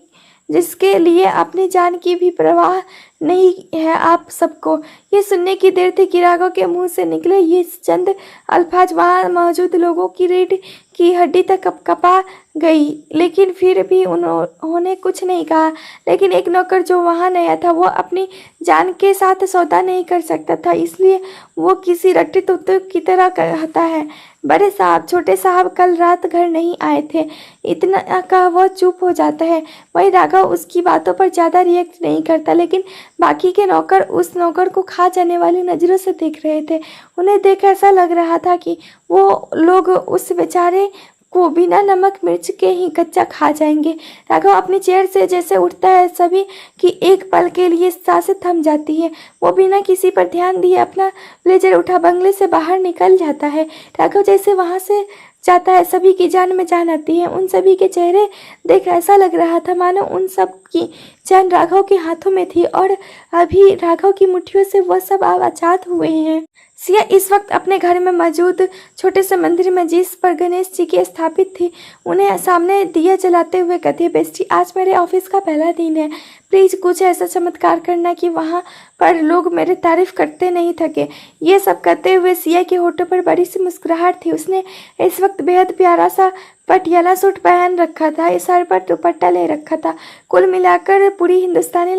जिसके लिए अपनी जान की भी परवाह नहीं है आप सबको। ये सुनने की देर थी कि राघव के मुंह से निकले ये चंद अल्फाज वहाँ मौजूद लोगों की रीढ़ की हड्डी तक कपा गई। लेकिन फिर भी उन्होंने कुछ नहीं कहा। लेकिन एक नौकर जो वहाँ नया था वो अपनी जान के साथ सौदा नहीं कर सकता था, इसलिए वो किसी रट्टे तोते की तरह कहता है, बड़े साहब, छोटे साहब कल रात घर नहीं आए थे। इतना का वो चुप हो जाता है। वही राघव उसकी बातों पर ज़्यादा रिएक्ट नहीं करता। लेकिन बाकी के नौकर उस नौकर को खा जाने वाली नज़रों से देख रहे थे। उन्हें देख ऐसा लग रहा था कि वो लोग उस बेचारे को बिना नमक मिर्च के ही कच्चा खा जाएंगे। राघव अपनी चेयर से जैसे उठता है सभी की एक पल के लिए सांसें थम जाती है। वो बिना किसी पर ध्यान दिए अपना ब्लेजर उठा बंगले से बाहर निकल जाता है। राघव जैसे वहाँ से जाता है सभी की जान में जान आती है। उन सभी के चेहरे देख ऐसा लग रहा था मानो उन सब की जान राघव के हाथों में थी और अभी राघव की मुट्ठियों से वह सब आज़ाद हुए हैं। सिया इस वक्त अपने घर में मौजूद छोटे से मंदिर में जिस पर गणेश जी की स्थापित थी उन्हें सामने दिया जलाते हुए कहती है, बेस्टी, आज मेरे ऑफिस का पहला दिन है। प्लीज़ कुछ ऐसा चमत्कार करना कि वहाँ पर लोग मेरी तारीफ करते नहीं थके। ये सब कहते हुए सिया के होठों पर बड़ी सी मुस्कुराहट थी। उसने इस वक्त बेहद प्यारा सा पटियाला सूट पहन रखा था, सर पर दुपट्टा ले रखा था। कुल मिलाकर पूरी हिंदुस्तानी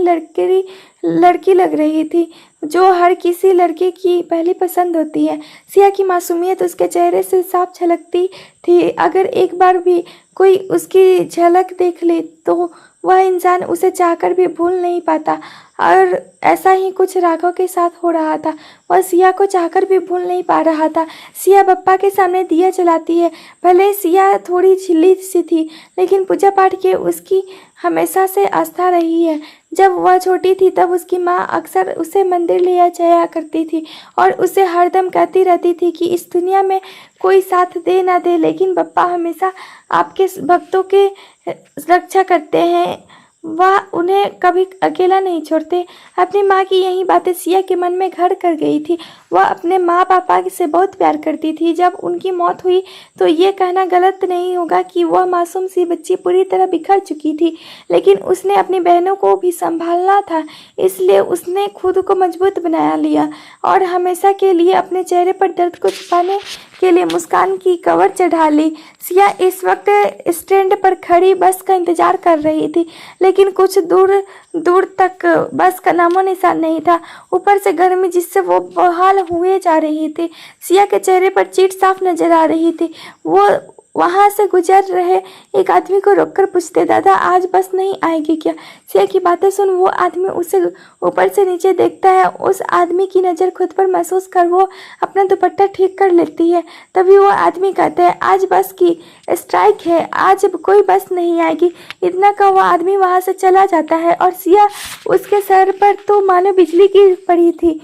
लड़की लग रही थी जो हर किसी लड़के की पहली पसंद होती है। सिया की मासूमियत उसके चेहरे से साफ झलकती थी। अगर एक बार भी कोई उसकी झलक देख ले तो वह इंसान उसे चाहकर भी भूल नहीं पाता और ऐसा ही कुछ राघव के साथ हो रहा था। वह सिया को चाहकर भी भूल नहीं पा रहा था। सिया बप्पा के सामने दिया जलाती है। भले सिया थोड़ी झिल्ली सी थी लेकिन पूजा पाठ की उसकी हमेशा से आस्था रही है। जब वह छोटी थी तब उसकी माँ अक्सर उसे मंदिर ले जाया करती थी और उसे हरदम कहती रहती थी कि इस दुनिया में कोई साथ दे ना दे लेकिन बप्पा हमेशा आपके भक्तों के रक्षा करते हैं, वह उन्हें कभी अकेला नहीं छोड़ते। अपनी माँ की यही बातें सिया के मन में घर कर गई थी। वह अपने माँ पापा से बहुत प्यार करती थी। जब उनकी मौत हुई तो ये कहना गलत नहीं होगा कि वह मासूम सी बच्ची पूरी तरह बिखर चुकी थी, लेकिन उसने अपनी बहनों को भी संभालना था, इसलिए उसने खुद को मजबूत बना लिया और हमेशा के लिए अपने चेहरे पर दर्द को छुपाने के लिए मुस्कान की कवर चढ़ा ली। सिया इस वक्त स्टैंड पर खड़ी बस का इंतजार कर रही थी, लेकिन कुछ दूर तक बस का नामो निशान नहीं था। ऊपर से गर्मी जिससे वो बहाल हुए जा रही थी। सिया के चेहरे पर चीट साफ नजर आ रही थी। वो वहाँ से गुजर रहे एक आदमी को रोककर पूछते, दादा आज बस नहीं आएगी क्या? सिया की बातें सुन वो आदमी उसे ऊपर से नीचे देखता है। उस आदमी की नज़र खुद पर महसूस कर वो अपना दुपट्टा ठीक कर लेती है। तभी वो आदमी कहता है, आज बस की स्ट्राइक है, आज कोई बस नहीं आएगी। इतना का वो आदमी वहाँ से चला जाता है और सिया उसके सर पर तो मानो बिजली गिर पड़ी थी।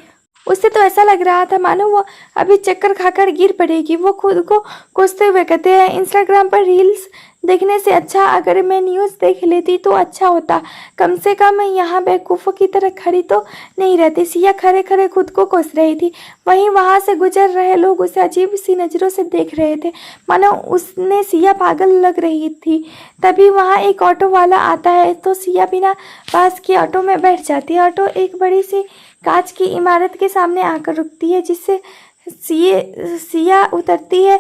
उसे तो ऐसा लग रहा था मानो वो अभी चक्कर खाकर गिर पड़ेगी। वो खुद को कोसते हुए कहते हैं, इंस्टाग्राम पर रील्स देखने से अच्छा अगर मैं न्यूज़ देख लेती तो अच्छा होता। कम से कम यहाँ बेवकूफ़ों की तरह खड़ी तो नहीं रहती। सिया खड़े खड़े खुद को कोस रही थी। वहीं वहाँ से गुजर रहे लोग उसे अजीब सी नज़रों से देख रहे थे, मानो उसने सिया पागल लग रही थी। तभी वहाँ एक ऑटो वाला आता है तो सिया बिना पास के ऑटो में बैठ जाती है। ऑटो एक बड़ी सी कांच की इमारत के सामने आकर रुकती है, जिससे सिया उतरती है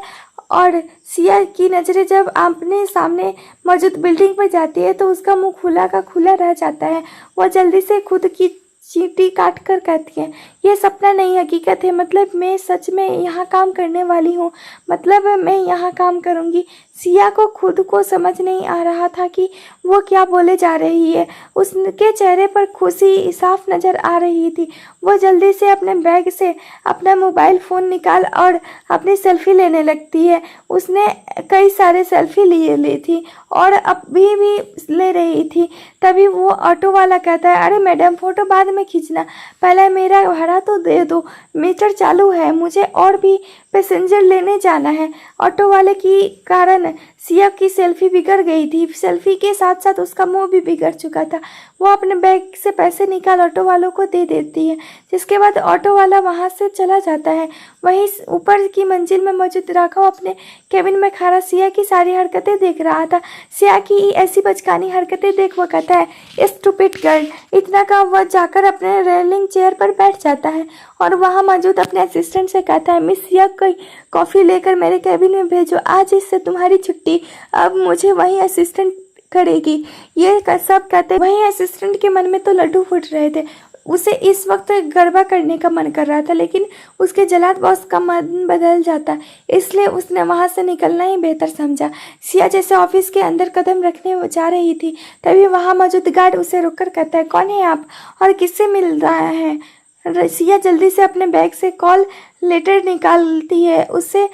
और सिया की नज़रें जब अपने सामने मौजूद बिल्डिंग पर जाती है तो उसका मुंह खुला का खुला रह जाता है। वह जल्दी से खुद की चींटी काट कर कहती है, यह सपना नहीं हकीकत है। मतलब मैं सच में यहाँ काम करने वाली हूँ, मतलब मैं यहाँ काम करूँगी। सिया को खुद को समझ नहीं आ रहा था कि वो क्या बोले जा रही है। उसके चेहरे पर खुशी साफ नज़र आ रही थी। वो जल्दी से अपने बैग से अपना मोबाइल फ़ोन निकाल और अपनी सेल्फी लेने लगती है। उसने कई सारे सेल्फी ली थी और अभी भी ले रही थी। तभी वो ऑटो वाला कहता है, अरे मैडम फ़ोटो बाद में खींचना, पहले मेरा भाड़ा तो दे दो, मीटर चालू है, मुझे और भी पैसेंजर लेने जाना है। ऑटो वाले की कारण सिया की सेल्फी बिगड़ गई थी। सेल्फी के साथ साथ उसका मुंह भी बिगड़ चुका था। वो अपने बैग से पैसे निकाल ऑटो वालों को दे देती है, जिसके बाद ऑटो वाला वहाँ से चला जाता है। वहीं ऊपर की मंजिल में मौजूद राघव अपने केबिन में खड़ा सिया की सारी हरकतें देख रहा था। सिया की ऐसी बचकानी हरकतें देख वो कहता है, स्टूपिड गर्ल। इतना का वह जाकर अपने रेलिंग चेयर पर बैठ जाता है और वहाँ मौजूद अपने असिस्टेंट से कहता है, मिस सिया कोई कॉफ़ी लेकर मेरे केबिन में भेजो, आज इससे तुम्हारी छुट्टी। अब मुझे वही असिस्टेंट करेगी। ये सब कहते वहीं असिस्टेंट के मन में तो लड्डू फूट रहे थे। उसे इस वक्त गरबा करने का मन कर रहा था, लेकिन उसके जलाद बॉस का मन बदल जाता, इसलिए उसने वहां से निकलना ही बेहतर समझा। सिया जैसे ऑफिस के अंदर कदम रखने जा रही थी, तभी वहां मौजूद गार्ड उसे रोककर कहता है, कौन है आप और किससे मिल रहा है? सिया जल्दी से अपने बैग से कॉल लेटर निकालती है, उससे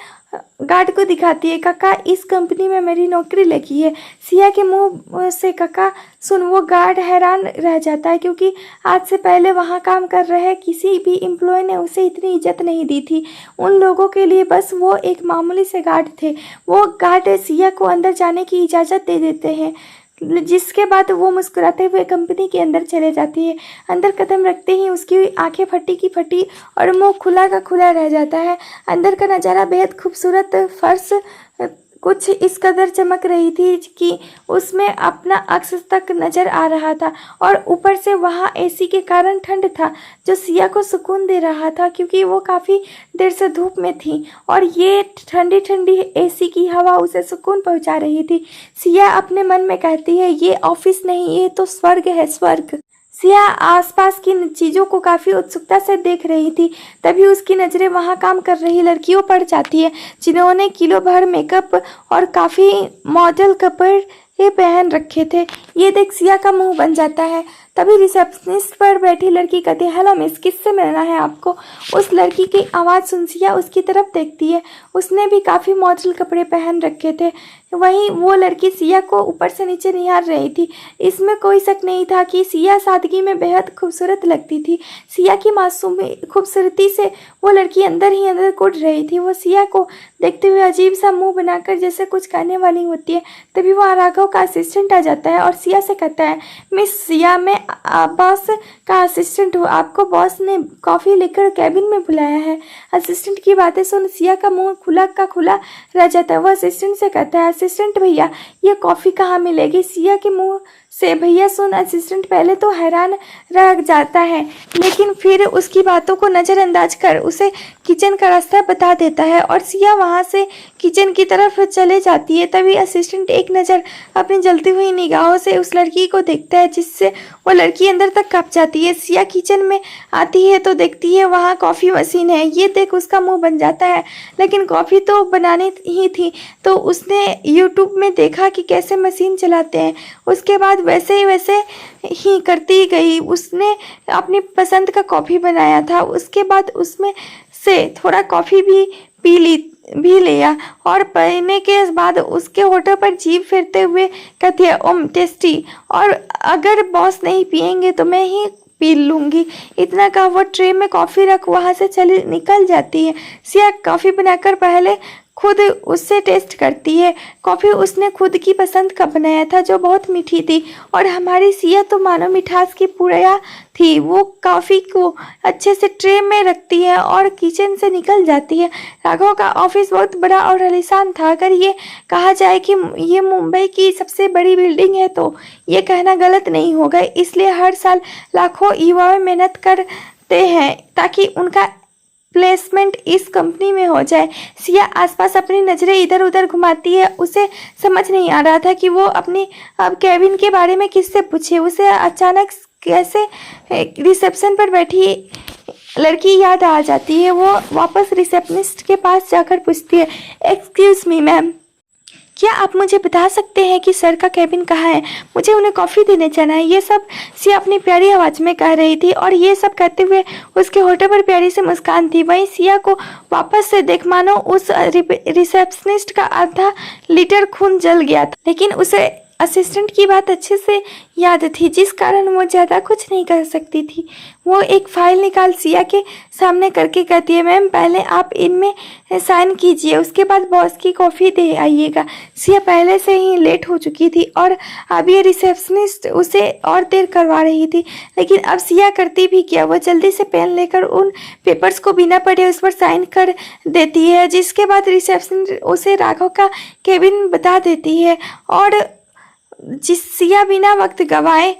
गार्ड को दिखाती है, काका इस कंपनी में मेरी नौकरी लगी है। सिया के मुंह से काका सुन वो गार्ड हैरान रह जाता है, क्योंकि आज से पहले वहाँ काम कर रहे किसी भी एम्प्लॉय ने उसे इतनी इज्जत नहीं दी थी। उन लोगों के लिए बस वो एक मामूली से गार्ड थे। वो गार्ड सिया को अंदर जाने की इजाज़त दे देते हैं, जिसके बाद वो मुस्कुराते हुए कंपनी के अंदर चले जाती है। अंदर कदम रखते ही उसकी आंखें फटी की फटी और मुंह खुला का खुला रह जाता है। अंदर का नज़ारा बेहद खूबसूरत, फर्श कुछ इस कदर चमक रही थी कि उसमें अपना अक्स तक नज़र आ रहा था, और ऊपर से वहाँ एसी के कारण ठंड था जो सिया को सुकून दे रहा था, क्योंकि वो काफ़ी देर से धूप में थी और ये ठंडी ठंडी एसी की हवा उसे सुकून पहुँचा रही थी। सिया अपने मन में कहती है, ये ऑफिस नहीं, ये तो स्वर्ग है, स्वर्ग। सिया आसपास की चीज़ों को काफ़ी उत्सुकता से देख रही थी। तभी उसकी नज़रें वहाँ काम कर रही लड़कियों पर जाती है, जिन्होंने किलो भर मेकअप और काफ़ी मॉडल कपड़े पहन रखे थे। ये देख सिया का मुंह बन जाता है। तभी रिसेप्शनिस्ट पर बैठी लड़की कहती है, हेलो मिस, किससे मिलना है आपको? उस लड़की की आवाज़ सुन सिया उसकी तरफ देखती है। उसने भी काफ़ी मॉडल कपड़े पहन रखे थे। वहीं वो लड़की सिया को ऊपर से नीचे निहार रही थी। इसमें कोई शक नहीं था कि सिया सादगी में बेहद खूबसूरत लगती थी। सिया की मासूम खूबसूरती से वो लड़की अंदर ही अंदर कुड़ रही थी। वो सिया को देखते हुए अजीब सा मुंह बनाकर जैसे कुछ कहने वाली होती है। तभी वहाँ राघव का असिस्टेंट आ जाता है और सिया से कहता है, मिस सिया, मैं बॉस का असिस्टेंट हूँ, आपको बॉस ने कॉफ़ी लेकर कैबिन में बुलाया है। असिस्टेंट की बातें सुन सिया का मुंह खुला का खुला रह जाता है। वह असिस्टेंट से कहता है, असिस्टेंट भैया, ये कॉफ़ी कहाँ मिलेगी? सिया के मुंह से भैया सुन। असिस्टेंट पहले तो हैरान रह जाता है, लेकिन फिर उसकी बातों को नज़रअंदाज कर उसे किचन का रास्ता बता देता है और सिया वहाँ से किचन की तरफ चले जाती है। तभी असिस्टेंट एक नज़र अपनी जलती हुई निगाहों से उस लड़की को देखता है, जिससे वो लड़की अंदर तक काँप जाती है। सिया किचन में आती है तो देखती है वहाँ कॉफ़ी मशीन है। ये देख उसका मुंह बन जाता है, लेकिन कॉफ़ी तो बनानी ही थी, तो उसने यूट्यूब में देखा कि कैसे मशीन चलाते हैं। उसके बाद वैसे ही करती गई। उसने अपनी पसंद का कॉफ़ी बनाया था। उसके बाद उसमें से थोड़ा कॉफ़ी भी लिया और पीने के बाद उसके होठों पर जीभ फेरते हुए कहती है, ओम टेस्टी, और अगर बॉस नहीं पियेंगे तो मैं ही पी लूँगी। इतना कहा वो ट्रे में कॉफ़ी रख वहाँ से चली निकल जाती है। सिया कॉफ़ी बनाकर पहले खुद उससे टेस्ट करती है। कॉफ़ी उसने खुद की पसंद का बनाया था, जो बहुत मीठी थी, और हमारी सिया तो मानो मिठास की पुड़िया थी। वो कॉफ़ी को अच्छे से ट्रे में रखती है और किचन से निकल जाती है। राघव का ऑफिस बहुत बड़ा और आलीशान था। अगर ये कहा जाए कि ये मुंबई की सबसे बड़ी बिल्डिंग है तो ये कहना गलत नहीं होगा। इसलिए हर साल लाखों युवा मेहनत करते हैं ताकि उनका प्लेसमेंट इस कंपनी में हो जाए। सिया आसपास अपनी नज़रें इधर उधर घुमाती है। उसे समझ नहीं आ रहा था कि वो अपनी अब केविन के बारे में किससे पूछे। उसे अचानक कैसे रिसेप्शन पर बैठी लड़की याद आ जाती है। वो वापस रिसेप्शनिस्ट के पास जाकर पूछती है, एक्सक्यूज़ मी मैम, क्या आप मुझे बता सकते हैं कि सर का केबिन कहाँ है? मुझे उन्हें कॉफ़ी देने जाना है। ये सब सिया अपनी प्यारी आवाज़ में कह रही थी और ये सब कहते हुए उसके होठों पर प्यारी सी मुस्कान थी। वहीं सिया को वापस से देख मानो उस रिसेप्शनिस्ट का आधा लीटर खून जल गया था, लेकिन उसे असिस्टेंट की बात अच्छे से याद थी, जिस कारण वो ज़्यादा कुछ नहीं कर सकती थी। वो एक फ़ाइल निकाल सिया के सामने करके कहती है, मैम पहले आप इनमें साइन कीजिए, उसके बाद बॉस की कॉफ़ी दे आइएगा। सिया पहले से ही लेट हो चुकी थी और अब ये रिसेप्शनिस्ट उसे और देर करवा रही थी, लेकिन अब सिया करती भी क्या, वो जल्दी से पेन लेकर उन पेपर्स को बिना पढ़े उस पर साइन कर देती है, जिसके बाद रिसेप्शनिस्ट उसे राघव का केबिन बता देती है और सिया बिना वक्त गवाए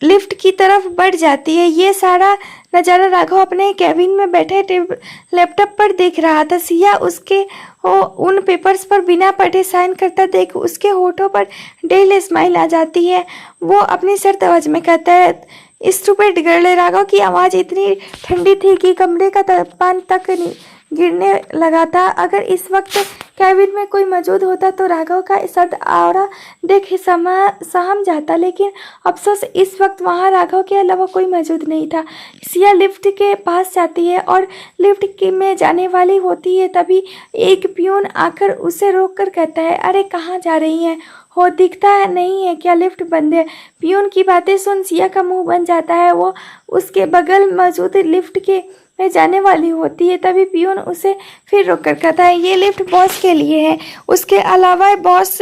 लिफ्ट की तरफ बढ़ जाती है। ये सारा नज़ारा राघव अपने कैबिन में बैठे लैपटॉप पर देख रहा था। सिया उसके उन पेपर्स पर बिना पढ़े साइन करता देख उसके होठों पर डेल स्माइल आ जाती है। वो अपनी सर्द आवाज में कहता है, स्टूपिड गर्ल। राघव की आवाज़ इतनी ठंडी थी कि कमरे का तापमान तक गिरने लगा था। अगर इस वक्त कैबिन में कोई मौजूद होता तो राघव का सर्द आरा देख सहम जाता, लेकिन अफसोस इस वक्त वहाँ राघव के अलावा कोई मौजूद नहीं था। सिया लिफ्ट के पास जाती है और लिफ्ट में जाने वाली होती है, तभी एक पियून आकर उसे रोककर कहता है, अरे कहाँ जा रही हैं हो, दिखता नहीं है क्या लिफ्ट बंद है? पियून की बातें सुन सिया का मुंह बन जाता है। वो उसके बगल मौजूद लिफ्ट के में जाने वाली होती है, तभी पियून उसे फिर रोककर कहता है, ये लिफ्ट बॉस के लिए है, उसके अलावा बॉस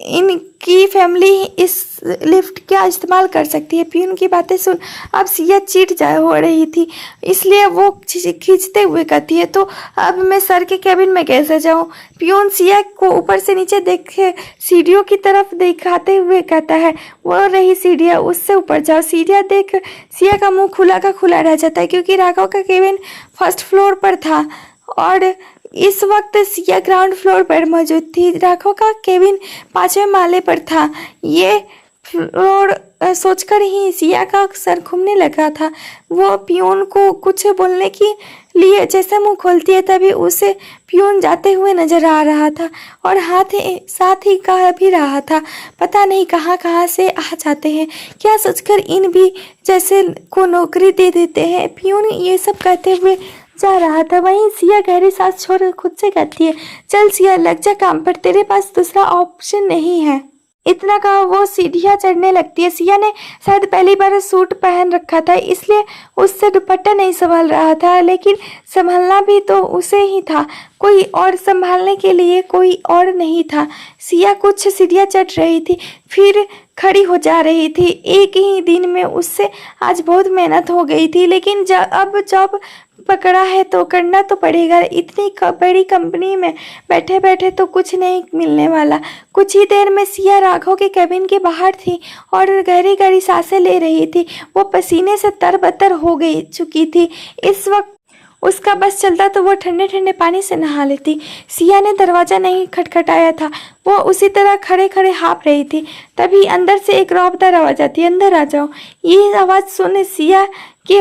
इनकी फैमिली इस लिफ्ट का इस्तेमाल कर सकती है। पियून की बातें सुन अब सिया चिढ़ जा हो रही थी, इसलिए वो खींचते हुए कहती है, तो अब मैं सर के कैबिन में कैसे जाऊं? पियून सिया को ऊपर से नीचे देखे सीढ़ियों की तरफ दिखाते हुए कहता है, वो रही सीढ़ियाँ, उससे ऊपर जाओ। सीढ़ियाँ देख सिया का मुंह खुला का खुला रह जाता है, क्योंकि राघव का केबिन फर्स्ट फ्लोर पर था और इस वक्त सिया ग्राउंड फ्लोर पर मौजूद थी। राघव का केबिन 5वें माले पर था। ये फ्लोर सोचकर ही सिया का सर घूमने लगा था। वो पियून को कुछ बोलने के लिए जैसे मुंह खोलती है, तभी उसे पियून जाते हुए नजर आ रहा था और साथ ही कह भी रहा था, पता नहीं कहाँ से आ जाते हैं, क्या सोचकर इन भी जैसे को नौकरी दे देते हैं। पियून ये सब कहते हुए जा रहा था। वहीं सिया गहरी सांस छोड़ खुद से कहती है, चल सिया लग जा काम पर, तेरे पास दूसरा ऑप्शन नहीं है। इतना कहा वो सीढ़ियाँ चढ़ने लगती है। सिया ने शायद पहली बार सूट पहन रखा था, इसलिए उससे दुपट्टा नहीं संभाल रहा था, लेकिन संभालना भी तो उसे ही था, कोई और संभालने के लिए कोई और नहीं था। सिया कुछ सीढ़ियाँ चढ़ रही थी, फिर खड़ी हो जा रही थी। एक ही दिन में उससे आज बहुत मेहनत हो गई थी, लेकिन अब जॉब पकड़ा है तो करना तो पड़ेगा। इतनी बड़ी कंपनी में बैठे बैठे तो कुछ नहीं मिलने वाला। कुछ ही देर में सिया राघव के कैबिन के बाहर थी और गहरी गहरी सांसें ले रही थी। वो पसीने से तरबतर हो चुकी थी। इस वक्त उसका बस चलता तो वो ठंडे ठंडे पानी से नहा लेती। सिया ने दरवाज़ा नहीं खटखटाया था। वो उसी तरह खड़े खड़े हाँफ रही थी। तभी अंदर से एक रौबदार आवाज़ आती है, अंदर आ जाओ। ये आवाज़ सुन सिया की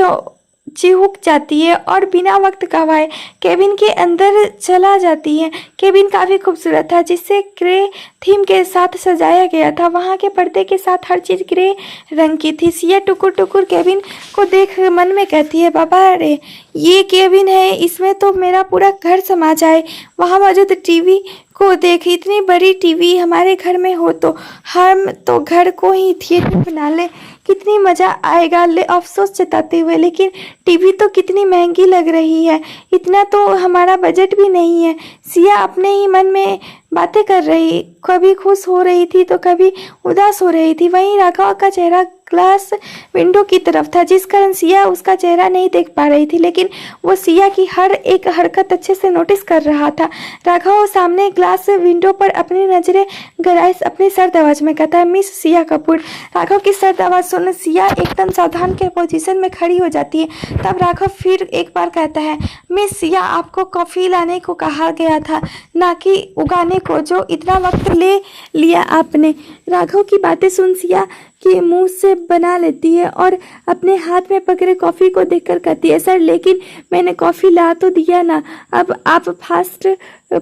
चिहुक जाती है और बिना वक्त गवाए केबिन के अंदर चला जाती है। केबिन काफ़ी खूबसूरत था, जिसे ग्रे थीम के साथ सजाया गया था। वहाँ के पर्दे के साथ हर चीज़ ग्रे रंग की थी। सिया टुकुर टुकुर केबिन को देख मन में कहती है, बाबा अरे ये केबिन है, इसमें तो मेरा पूरा घर समा जाए। वहाँ मौजूद टीवी को देख, इतनी बड़ी टीवी हमारे घर में हो तो हम तो घर को ही थिएटर बना ले, कितनी मज़ा आएगा। ले अफसोस जताते हुए, लेकिन टीवी तो कितनी महंगी लग रही है, इतना तो हमारा बजट भी नहीं है। सिया अपने ही मन में बातें कर रही, कभी खुश हो रही थी तो कभी उदास हो रही थी। वहीं राघव का चेहरा ग्लास विंडो की तरफ था, जिस कारण सिया उसका चेहरा नहीं देख पा रही थी, लेकिन वो सिया की हर एक हरकत अच्छे से नोटिस कर रहा था। राघव सामने ग्लास विंडो पर अपनी नजरें गड़ाए अपने सर्द आवाज में कहता है, मिस सिया कपूर। राघव की सर्द आवाज सुन सिया एकदम सावधान के पोजीशन में खड़ी हो जाती है। तब राघव फिर एक बार कहता है, मिस सिया, आपको कॉफी लाने को कहा गया था, ना कि उगाने को, जो इतना वक्त ले लिया आपने। राघव की बातें सुन सिया कि मुंह से बना लेती है और अपने हाथ में पकड़े कॉफ़ी को देखकर कहती है, सर लेकिन मैंने कॉफ़ी ला तो दिया ना, अब आप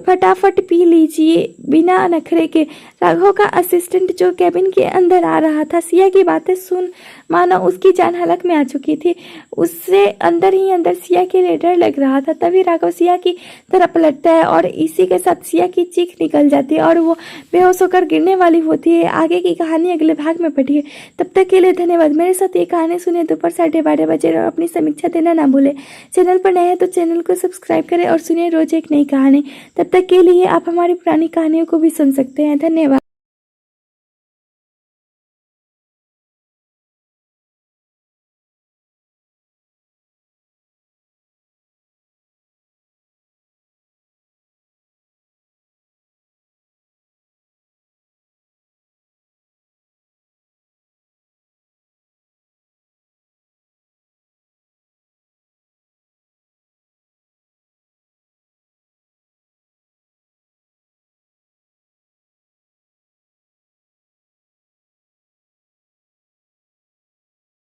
फटाफट पी लीजिए बिना नखरे के। राघव का असिस्टेंट जो कैबिन के अंदर आ रहा था, सिया की बातें सुन मानो उसकी जान हलक में आ चुकी थी। उससे अंदर ही अंदर सिया के लिए डर लग रहा था। तभी राघव सिया की तरफ पलटता है और इसी के साथ सिया की चीख निकल जाती है और वो बेहोश होकर गिरने वाली होती है। आगे की कहानी अगले भाग में पढ़िए। तब तक के लिए धन्यवाद। मेरे साथ ये कहानी सुने दोपहर 12:30 बजे और अपनी समीक्षा देना ना भूले। चैनल पर नए हैं तो चैनल को सब्सक्राइब करें और सुनिए रोज एक नई कहानी। तब तक के लिए आप हमारी पुरानी कहानियों को भी सुन सकते हैं। धन्यवाद।